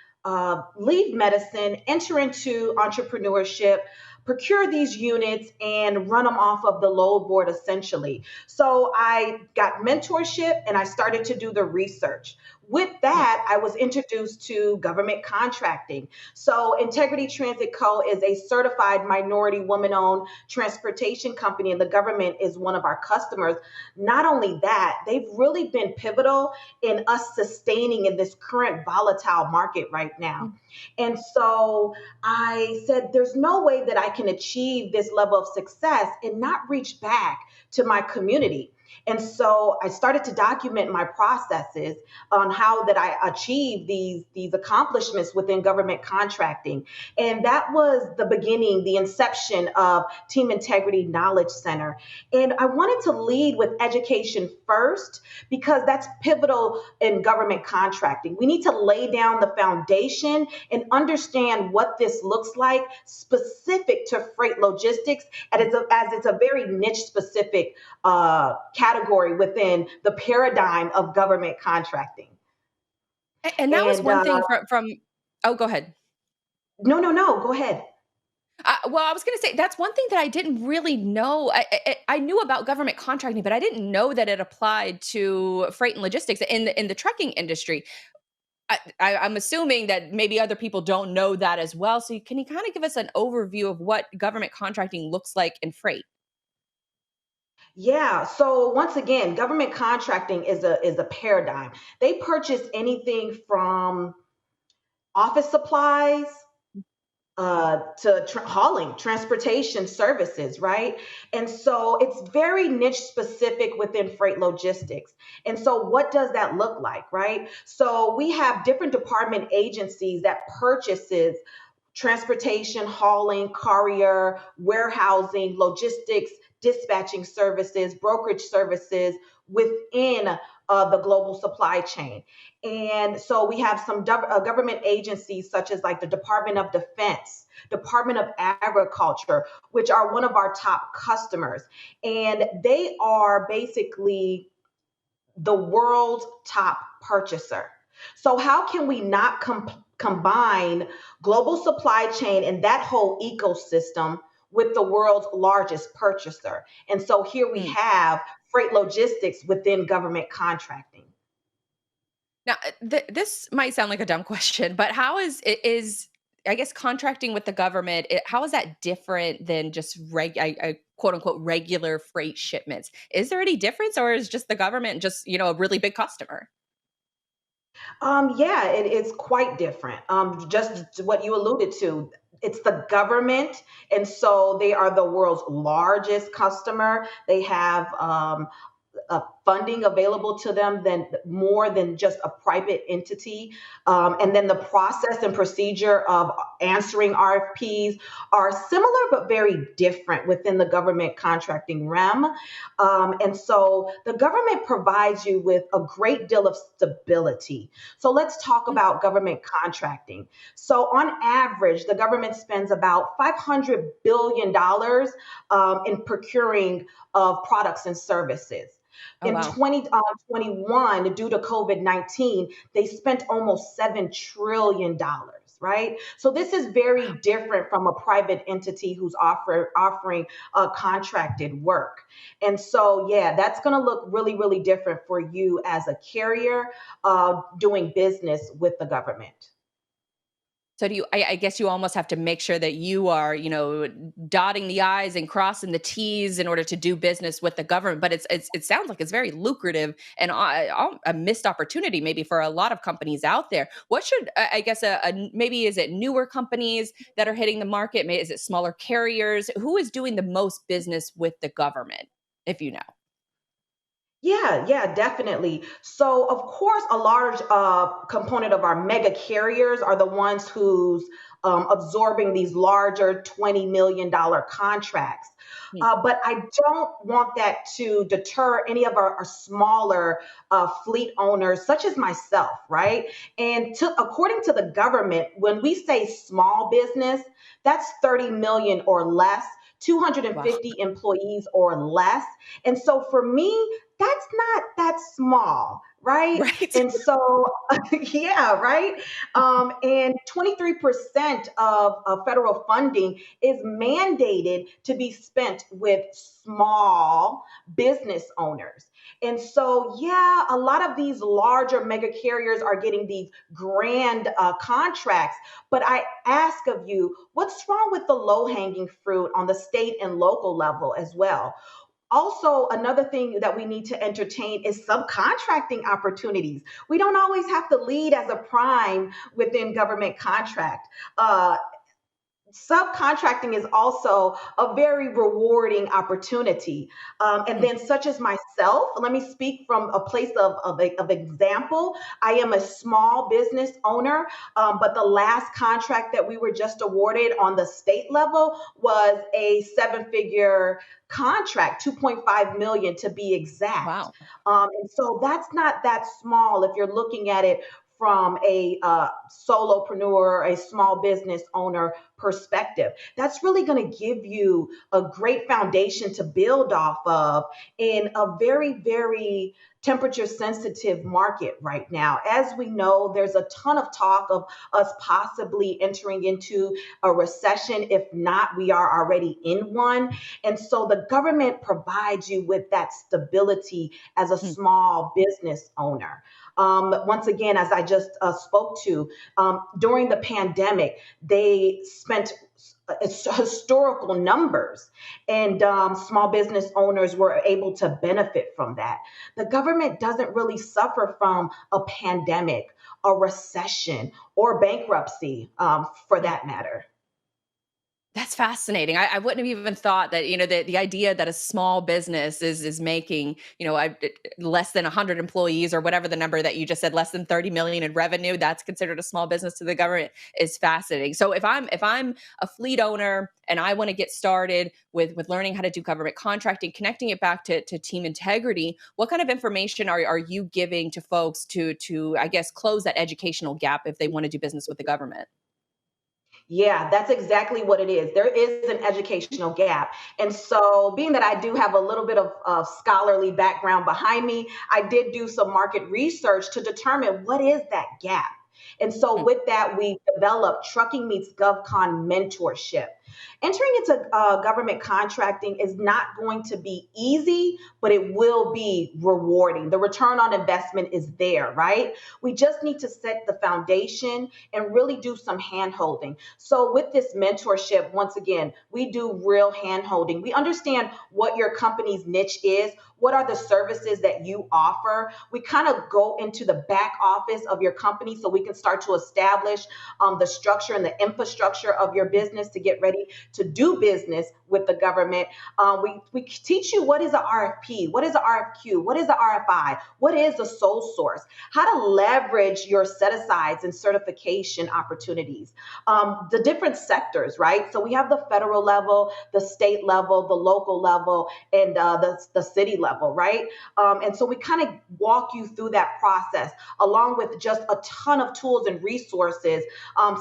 Speaker 3: leave medicine, enter into entrepreneurship, procure these units, and run them off of the load board essentially. So I got mentorship and I started to do the research. With that, I was introduced to government contracting. So, Integrity Transit Co. is a certified minority woman owned transportation company, and the government is one of our customers. Not only that, they've really been pivotal in us sustaining in this current volatile market right now. And so I said, there's no way that I can achieve this level of success and not reach back to my community. And so I started to document my processes on how that I achieve these accomplishments within government contracting. And that was the beginning, the inception of Team Integrity Knowledge Center. And I wanted to lead with education first because that's pivotal in government contracting. We need to lay down the foundation and understand what this looks like specific to freight logistics, and as it's a very niche specific category within the paradigm of government contracting.
Speaker 1: And that was
Speaker 3: And
Speaker 1: one thing from oh, go ahead.
Speaker 3: no, go ahead.
Speaker 1: Well, I was going to say that's one thing that I didn't really know. I knew about government contracting, but I didn't know that it applied to freight and logistics in the trucking industry. I'm assuming that maybe other people don't know that as well. So can you kind of give us an overview of what government contracting looks like in freight?
Speaker 3: Yeah. So once again, government contracting is a paradigm. They purchase anything from office supplies to hauling, transportation services, right? And so it's very niche specific within freight logistics. And so what does that look like, right? So we have different department agencies that purchases transportation, hauling, courier, warehousing, logistics, dispatching services, brokerage services within the global supply chain. And so we have some government agencies such as like the Department of Defense, Department of Agriculture, which are one of our top customers. And they are basically the world's top purchaser. So, how can we not combine global supply chain and that whole ecosystem with the world's largest purchaser? And so, here we
Speaker 1: Mm.
Speaker 3: have freight logistics within government contracting.
Speaker 1: Now, this might sound like a dumb question, but how is I guess contracting with the government? How is that different than just quote unquote regular freight shipments? Is there any difference, or is just the government just a really big customer?
Speaker 3: Yeah, it's quite different. Just what you alluded to, it's the government, and so they are the world's largest customer. They have funding available to them than more than just a private entity. And then the process and procedure of answering RFPs are similar but very different within the government contracting realm. And so the government provides you with a great deal of stability. So let's talk about government contracting. So on average, the government spends about $500 billion in procuring of products and services.
Speaker 1: Oh
Speaker 3: In
Speaker 1: wow.
Speaker 3: 2021, due to COVID-19, they spent almost $7 trillion, right? So this is very different from a private entity who's offering contracted work. And so, yeah, that's going to look really, really different for you as a carrier doing business with the government.
Speaker 1: So do you? I guess you almost have to make sure that you are, dotting the i's and crossing the t's in order to do business with the government. But it sounds like it's very lucrative and a missed opportunity maybe for a lot of companies out there. What should I guess maybe is it newer companies that are hitting the market? Maybe is it smaller carriers? Who is doing the most business with the government? If you know.
Speaker 3: Yeah, definitely. So, of course, a large component of our mega carriers are the ones who's absorbing these larger $20 million contracts.
Speaker 1: Hmm.
Speaker 3: But I don't want that to deter any of our smaller fleet owners, such as myself, right? And according to the government, when we say small business, that's 30 million or less,
Speaker 1: Wow.
Speaker 3: 250 employees or less. And so for me, that's not that small, right?
Speaker 1: Right.
Speaker 3: And so, yeah, right. And 23% of federal funding is mandated to be spent with small business owners. And so, yeah, a lot of these larger mega carriers are getting these grand contracts. But I ask of you, what's wrong with the low hanging fruit on the state and local level as well? Also, another thing that we need to entertain is subcontracting opportunities. We don't always have to lead as a prime within government contract. Subcontracting is also a very rewarding opportunity. And then, such as myself, let me speak from a place of example. I am a small business owner, but the last contract that we were just awarded on the state level was a seven-figure contract, 2.5 million to be exact.
Speaker 1: Wow.
Speaker 3: And so that's not that small if you're looking at it from a solopreneur, a small business owner perspective. That's really going to give you a great foundation to build off of in a very, very temperature sensitive market right now. As we know, there's a ton of talk of us possibly entering into a recession. If not, we are already in one. And so the government provides you with that stability as a
Speaker 1: Mm.
Speaker 3: small business owner. Once again, as I just spoke to, during the pandemic, they spent historical numbers, and small business owners were able to benefit from that. The government doesn't really suffer from a pandemic, a recession, or bankruptcy, for
Speaker 1: Yeah.
Speaker 3: that matter.
Speaker 1: That's fascinating. I wouldn't have even thought that, the idea that a small business is making, less than 100 employees or whatever the number that you just said, less than 30 million in revenue, that's considered a small business to the government is fascinating. So if I'm a fleet owner and I want to get started with learning how to do government contracting, connecting it back to team integrity, what kind of information are you giving to folks to I guess close that educational gap if they want to do business with the government?
Speaker 3: Yeah, that's exactly what it is. There is an educational gap. And so, being that I do have a little bit of scholarly background behind me, I did do some market research to determine what is that gap. And so,
Speaker 1: Mm.
Speaker 3: with that, we developed Trucking Meets GovCon mentorship. Entering into government contracting is not going to be easy, but it will be rewarding. The return on investment is there, right? We just need to set the foundation and really do some hand holding. So, with this mentorship, once again, we do real hand holding. We understand what your company's niche is. What are the services that you offer? We kind of go into the back office of your company so we can start to establish the structure and the infrastructure of your business to get ready to do business with the government. We teach you what is an RFP, what is an RFQ, what is an RFI, what is a sole source, how to leverage your set asides and certification opportunities, the different sectors, right? So we have the federal level, the state level, the local level, and the city level, right? And so we kind of walk you through that process along with just a ton of tools and resources,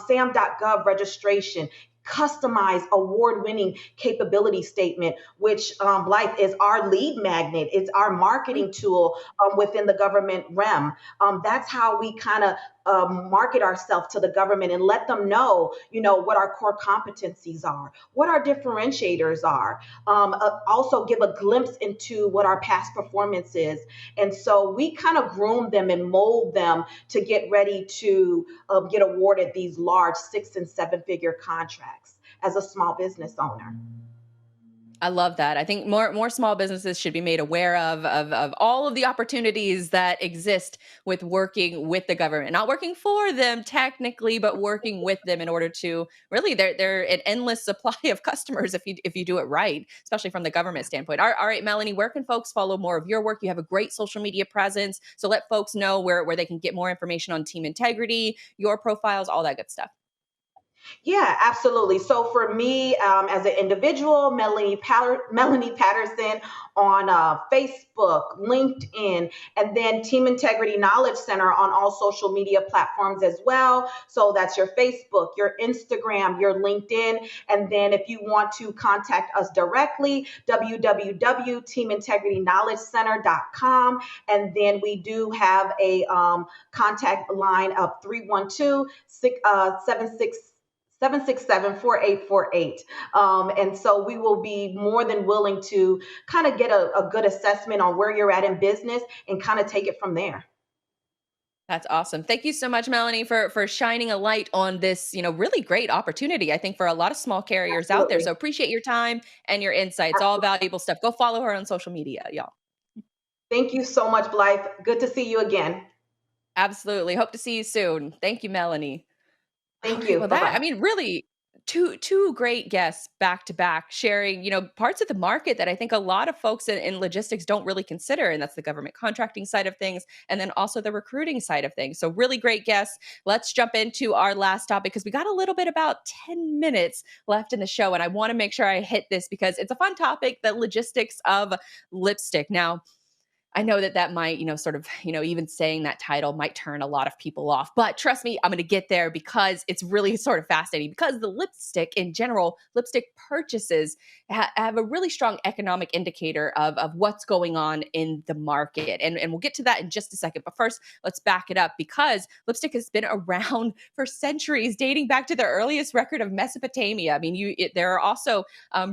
Speaker 3: sam.gov registration, customized award-winning capability statement, which Blythe is our lead magnet. It's our marketing tool within the government realm. That's how we kind of market ourselves to the government and let them know, what our core competencies are, what our differentiators are. Also give a glimpse into what our past performance is. And so we kind of groom them and mold them to get ready to get awarded these large 6 and 7 figure contracts as a small business owner.
Speaker 1: I love that. I think more small businesses should be made aware of all of the opportunities that exist with working with the government, not working for them technically, but working with them in order to really they're an endless supply of customers if you do it right, especially from the government standpoint. All right, Melanie, where can folks follow more of your work? You have a great social media presence, so let folks know where they can get more information on team integrity, your profiles, all that good stuff.
Speaker 3: Yeah, absolutely. So for me, as an individual, Melanie Patterson on Facebook, LinkedIn, and then Team Integrity Knowledge Center on all social media platforms as well. So that's your Facebook, your Instagram, your LinkedIn. And then if you want to contact us directly, www.teamintegrityknowledgecenter.com. And then we do have a contact line of 312 767-4848. And so we will be more than willing to kind of get a good assessment on where you're at in business and kind of take it from there.
Speaker 1: That's awesome. Thank you so much, Melanie, for shining a light on this, really great opportunity, I think, for a lot of small carriers out there.
Speaker 3: Absolutely.
Speaker 1: So appreciate your time and your insights. All
Speaker 3: Absolutely.
Speaker 1: valuable stuff. Go follow her on social media, y'all.
Speaker 3: Thank you so much, Blythe. Good to see you again.
Speaker 1: Absolutely. Hope to see you soon. Thank you, Melanie. All
Speaker 3: Thank
Speaker 1: right.
Speaker 3: you.
Speaker 1: Well,
Speaker 3: Bye
Speaker 1: that I
Speaker 3: bye.
Speaker 1: mean, really, two great guests back to back, sharing parts of the market that I think a lot of folks in logistics don't really consider, and that's the government contracting side of things, and then also the recruiting side of things. So, really great guests. Let's jump into our last topic because we got a little bit about 10 minutes left in the show, and I want to make sure I hit this because it's a fun topic: the logistics of lipstick. Now, I know that might, sort of, even saying that title might turn a lot of people off. But trust me, I'm going to get there because it's really sort of fascinating. Because the lipstick in general, lipstick purchases have a really strong economic indicator of what's going on in the market. And we'll get to that in just a second. But first, let's back it up because lipstick has been around for centuries, dating back to the earliest record of Mesopotamia. I mean, there are also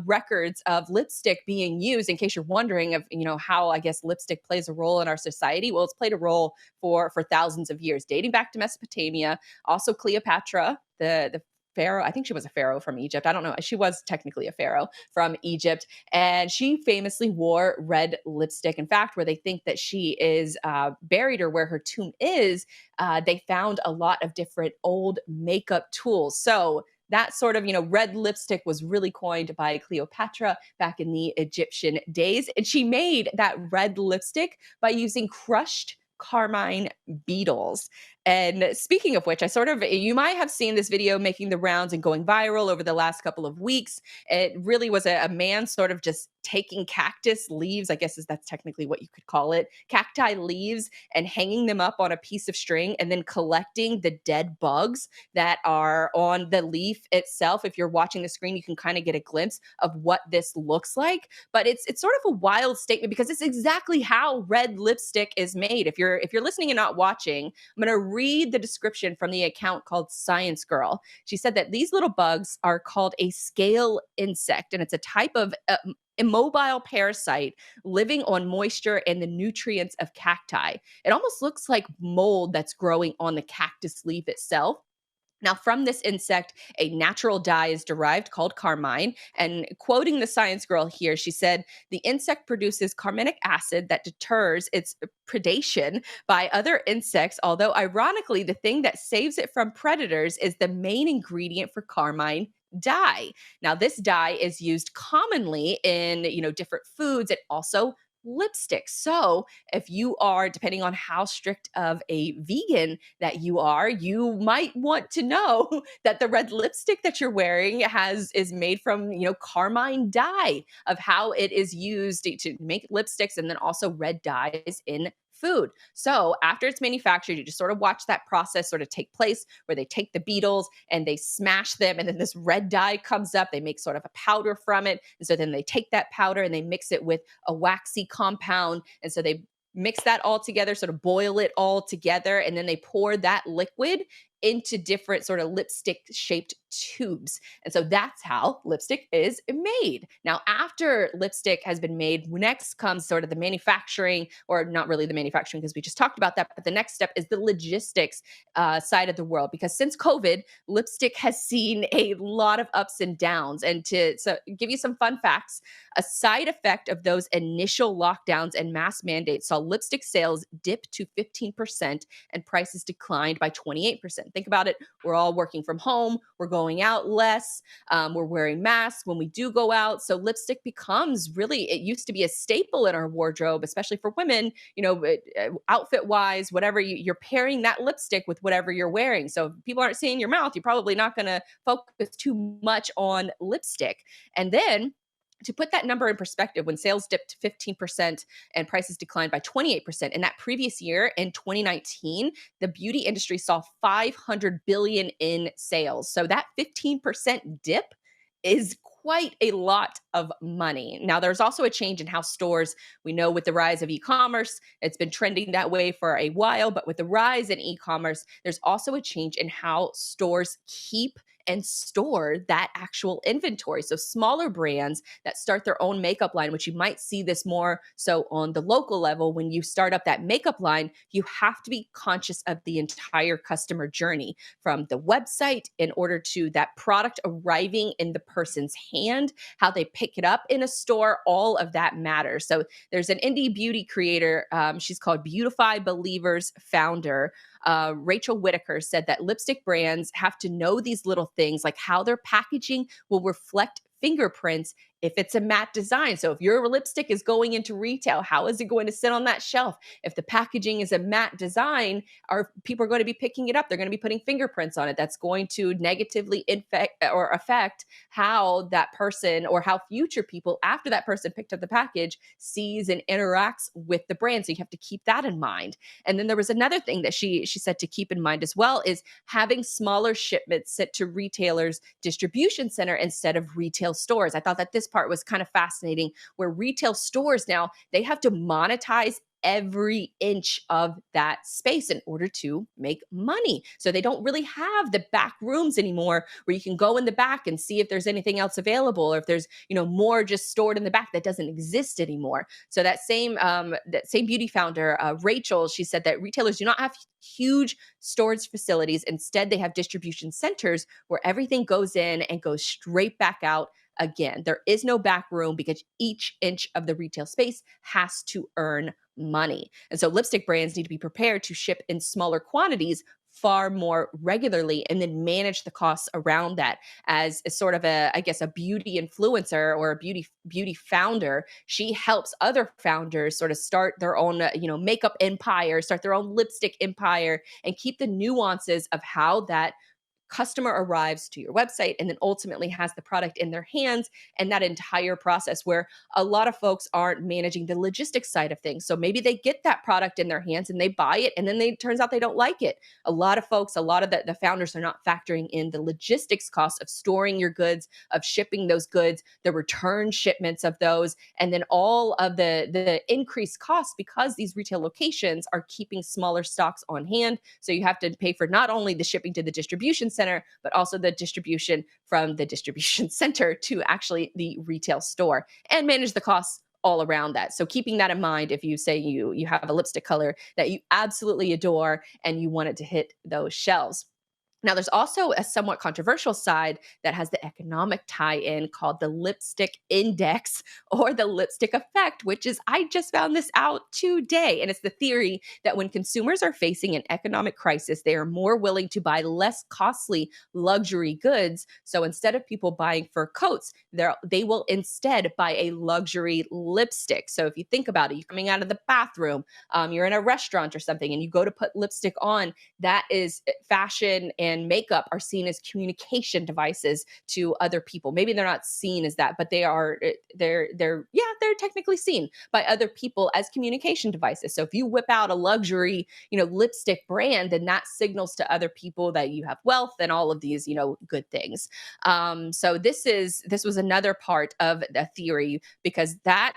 Speaker 1: records of lipstick being used. In case you're wondering of how I guess lipstick plays a role in our society, well, it's played a role for thousands of years, dating back to Mesopotamia. Also, Cleopatra, the pharaoh. I think she was a pharaoh from Egypt. I don't know. She was technically a pharaoh from Egypt, and she famously wore red lipstick. In fact, where they think that she is buried or where her tomb is, they found a lot of different old makeup tools. So that sort of, red lipstick was really coined by Cleopatra back in the Egyptian days. And she made that red lipstick by using crushed carmine beetles. And speaking of which, you might have seen this video making the rounds and going viral over the last couple of weeks. It really was a man sort of just taking cactus leaves, I guess that's technically what you could call it, cacti leaves, and hanging them up on a piece of string and then collecting the dead bugs that are on the leaf itself. If you're watching the screen, you can kind of get a glimpse of what this looks like. But it's sort of a wild statement because it's exactly how red lipstick is made. If you're listening and not watching, I'm going to read the description from the account called Science Girl. She said that these little bugs are called a scale insect, and it's a type of immobile parasite living on moisture and the nutrients of cacti. It almost looks like mold that's growing on the cactus leaf itself. Now, from this insect, a natural dye is derived called carmine. And quoting the Science Girl here, she said, the insect produces carminic acid that deters its predation by other insects. Although, ironically, the thing that saves it from predators is the main ingredient for carmine dye. Now, this dye is used commonly in, different foods and also lipstick. So, if you are, depending on how strict of a vegan that you are, you might want to know that the red lipstick that you're wearing is made from, carmine dye, of how it is used to make lipsticks and then also red dyes in food. So after it's manufactured, you just sort of watch that process sort of take place where they take the beetles and they smash them and then this red dye comes up. They make sort of a powder from it. And so then they take that powder and they mix it with a waxy compound. And so they mix that all together, sort of boil it all together, and then they pour that liquid into different sort of lipstick shaped tubes. And so that's how lipstick is made. Now, after lipstick has been made, next comes sort of the manufacturing, or not really the manufacturing because we just talked about that, but the next step is the logistics side of the world. Because since COVID, lipstick has seen a lot of ups and downs. And to give you some fun facts, a side effect of those initial lockdowns and mass mandates saw lipstick sales dip to 15% and prices declined by 28%. 50%. Think about it. We're all working from home. We're going out less. We're wearing masks when we do go out. So lipstick becomes really, it used to be a staple in our wardrobe, especially for women, outfit wise, whatever you're pairing that lipstick with whatever you're wearing. So if people aren't seeing your mouth, you're probably not going to focus too much on lipstick. And then to put that number in perspective, when sales dipped 15% and prices declined by 28% in that previous year, in 2019, the beauty industry saw 500 billion in sales. So that 15% dip is quite a lot of money. Now, there's also a change in how stores, we know with the rise of e-commerce, it's been trending that way for a while, but with the rise in e-commerce, there's also a change in how stores keep and store that actual inventory. So smaller brands that start their own makeup line, which you might see this more so on the local level, when you start up that makeup line, you have to be conscious of the entire customer journey from the website in order to that product arriving in the person's hand, how they pick it up in a store, all of that matters. So there's an indie beauty creator. She's called Beautify Believers founder. Rachel Whitaker said that lipstick brands have to know these little things, like how their packaging will reflect fingerprints if it's a matte design. So if your lipstick is going into retail, how is it going to sit on that shelf? If the packaging is a matte design, are people are going to be picking it up? They're going to be putting fingerprints on it. That's going to negatively affect how that person, or how future people after that person picked up the package, sees and interacts with the brand. So you have to keep that in mind. And then there was another thing that she said to keep in mind as well, is having smaller shipments sent to retailers' distribution center instead of retail stores. I thought that this part was kind of fascinating, where retail stores now, they have to monetize every inch of that space in order to make money. So they don't really have the back rooms anymore where you can go in the back and see if there's anything else available, or if there's, more just stored in the back. That doesn't exist anymore. So that same beauty founder, Rachel, she said that retailers do not have huge storage facilities. Instead, they have distribution centers where everything goes in and goes straight back out again. There is no back room because each inch of the retail space has to earn money. And so lipstick brands need to be prepared to ship in smaller quantities far more regularly, and then manage the costs around that. As a sort of a beauty influencer or a beauty founder, she helps other founders sort of start their own makeup empire, start their own lipstick empire, and keep the nuances of how that customer arrives to your website and then ultimately has the product in their hands, and that entire process where a lot of folks aren't managing the logistics side of things. So maybe they get that product in their hands and they buy it, and then it turns out they don't like it. A lot of the founders are not factoring in the logistics costs of storing your goods, of shipping those goods, the return shipments of those, and then all of the increased costs because these retail locations are keeping smaller stocks on hand. So you have to pay for not only the shipping to the distribution center, but also the distribution from the distribution center to actually the retail store, and manage the costs all around that. So keeping that in mind, if you say you have a lipstick color that you absolutely adore and you want it to hit those shelves. Now, there's also a somewhat controversial side that has the economic tie-in called the lipstick index, or the lipstick effect, which is, I just found this out today. And it's the theory that when consumers are facing an economic crisis, they are more willing to buy less costly luxury goods. So instead of people buying fur coats, they will instead buy a luxury lipstick. So if you think about it, you're coming out of the bathroom, you're in a restaurant or something, and you go to put lipstick on, that is fashion and makeup are seen as communication devices to other people. Maybe they're not seen as that, but they're technically seen by other people as communication devices. So if you whip out a luxury, lipstick brand, then that signals to other people that you have wealth and all of these, good things. So this was another part of the theory, because that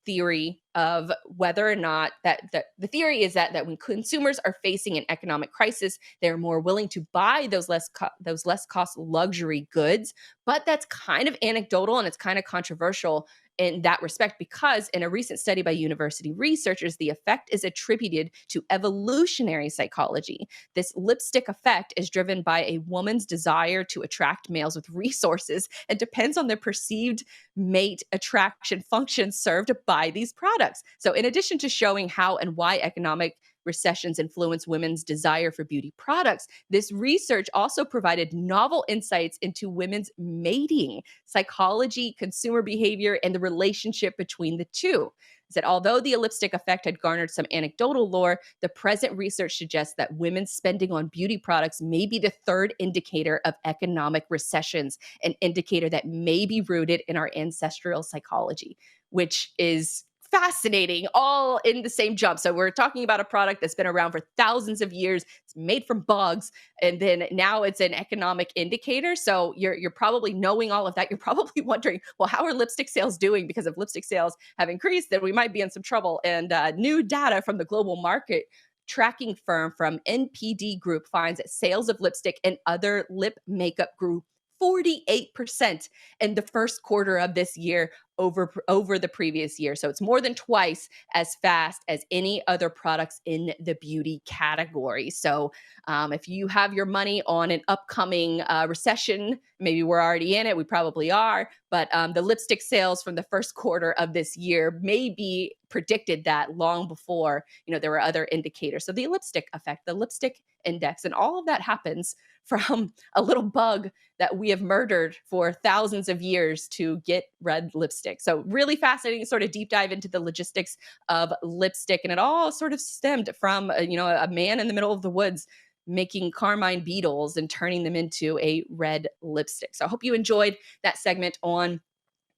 Speaker 1: theory of whether or not that the theory is that when consumers are facing an economic crisis, they're more willing to buy those less cost luxury goods. But that's kind of anecdotal, and it's kind of controversial in that respect, because in a recent study by university researchers, the effect is attributed to evolutionary psychology. This lipstick effect is driven by a woman's desire to attract males with resources and depends on the perceived mate attraction function served by these products. So in addition to showing how and why economic recessions influence women's desire for beauty products, this research also provided novel insights into women's mating, psychology, consumer behavior, and the relationship between the two. Said although the lipstick effect had garnered some anecdotal lore, the present research suggests that women's spending on beauty products may be the third indicator of economic recessions, an indicator that may be rooted in our ancestral psychology, which is fascinating, all in the same jump. So we're talking about a product that's been around for thousands of years. It's made from bugs, and then now it's an economic indicator. So you're probably knowing all of that. You're probably wondering, well, how are lipstick sales doing? Because if lipstick sales have increased, then we might be in some trouble. And new data from the global market tracking firm from NPD Group finds that sales of lipstick and other lip makeup grew 48% in the first quarter of this year over the previous year. So it's more than twice as fast as any other products in the beauty category. So if you have your money on an upcoming recession, maybe we're already in it, we probably are, but the lipstick sales from the first quarter of this year maybe predicted that long before, there were other indicators. So the lipstick effect, the lipstick index, and all of that happens from a little bug that we have murdered for thousands of years to get red lipstick. So really fascinating sort of deep dive into the logistics of lipstick. And it all sort of stemmed from, a man in the middle of the woods making carmine beetles and turning them into a red lipstick. So I hope you enjoyed that segment on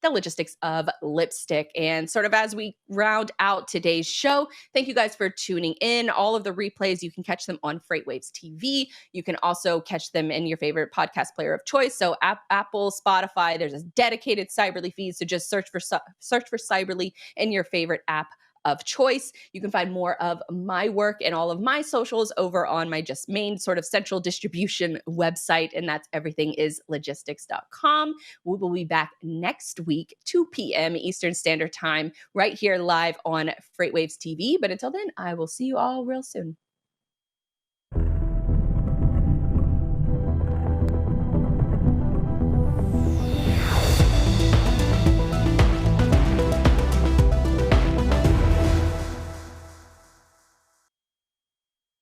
Speaker 1: the logistics of lipstick. And sort of as we round out today's show, thank you guys for tuning in. All of the replays, you can catch them on FreightWaves TV. You can also catch them in your favorite podcast player of choice. So Apple, Spotify, there's a dedicated Cyberly feed. So just search for Cyberly in your favorite app of choice. You can find more of my work and all of my socials over on my just main sort of central distribution website, and that's everythingislogistics.com. We will be back next week, 2 p.m. Eastern Standard Time, right here live on FreightWaves TV. But until then, I will see you all real soon.